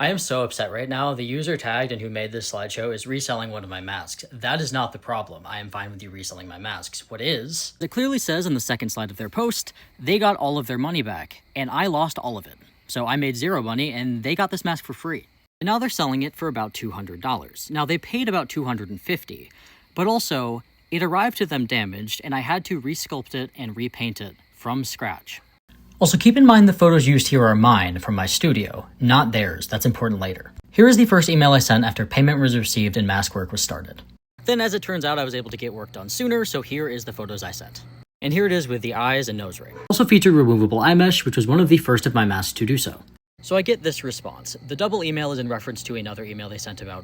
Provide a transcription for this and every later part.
I am so upset right now. The user tagged and who made this slideshow is reselling one of my masks. That is not the problem. I am fine with you reselling my masks. What is? It clearly says on the second slide of their post, they got all of their money back, and I lost all of it. So I made zero money, and they got this mask for free. And now they're selling it for about $200. Now they paid about $250, but also it arrived to them damaged, and I had to resculpt it and repaint it from scratch. Also, keep in mind the photos used here are mine from my studio, not theirs. That's important later. Here is the first email I sent after payment was received and mask work was started. Then, as it turns out, I was able to get work done sooner, so here is the photos I sent. And here it is with the eyes and nose ring. Also featured removable eye mesh, which was one of the first of my masks to do so. So I get this response. The double email is in reference to another email they sent about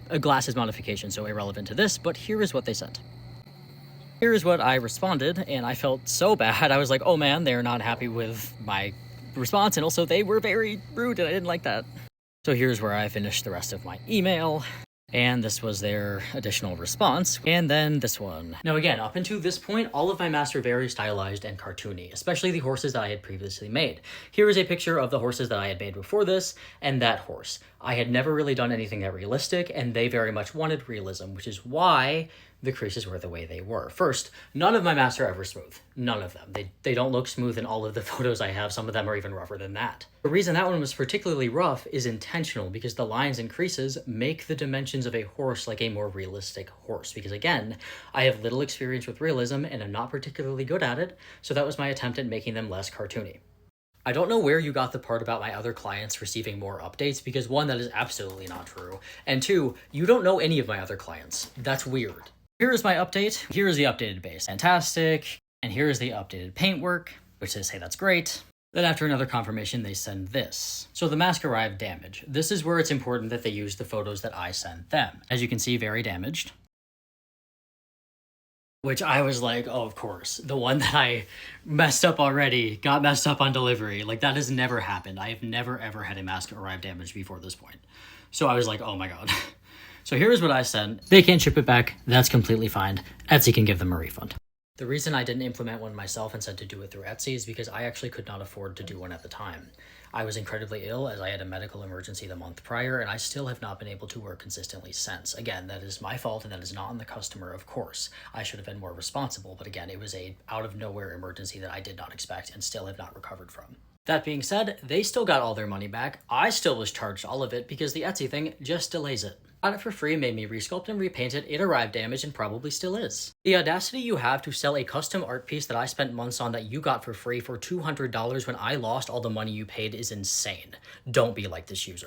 a glasses modification, so irrelevant to this, but here is what they sent. Here is what I responded, and I felt so bad. I was like, oh man, they're not happy with my response, and also they were very rude, and I didn't like that. So here's where I finished the rest of my email, and this was their additional response, and then this one. Now again, up until this point, all of my masks were very stylized and cartoony, especially the horses that I had previously made. Here is a picture of the horses that I had made before this, and that horse. I had never really done anything that realistic, and they very much wanted realism, which is why the creases were the way they were. First, none of my masks are ever smooth. None of them. They don't look smooth in all of the photos I have. Some of them are even rougher than that. The reason that one was particularly rough is intentional, because the lines and creases make the dimensions of a horse like a more realistic horse. Because again, I have little experience with realism and I'm not particularly good at it, so that was my attempt at making them less cartoony. I don't know where you got the part about my other clients receiving more updates, because one, that is absolutely not true, and two, you don't know any of my other clients. That's weird. Here is my update. Here is the updated base. Fantastic. And here is the updated paintwork, which they say that's great. Then after another confirmation, they send this. So the mask arrived damaged. This is where it's important that they use the photos that I sent them. As you can see, very damaged. Which I was like, oh, of course. The one that I messed up already got messed up on delivery. Like, that has never happened. I have never, ever had a mask arrive damaged before this point. So I was like, oh my god. So here is what I sent. They can't ship it back. That's completely fine. Etsy can give them a refund. The reason I didn't implement one myself and said to do it through Etsy is because I actually could not afford to do one at the time. I was incredibly ill as I had a medical emergency the month prior, and I still have not been able to work consistently since. Again, that is my fault and that is not on the customer, of course. I should have been more responsible, but again, it was a out of nowhere emergency that I did not expect and still have not recovered from. That being said, they still got all their money back. I still was charged all of it because the Etsy thing just delays it. Got it for free, made me resculpt and repaint it. It arrived damaged and probably still is. The audacity you have to sell a custom art piece that I spent months on that you got for free for $200 when I lost all the money you paid is insane. Don't be like this user.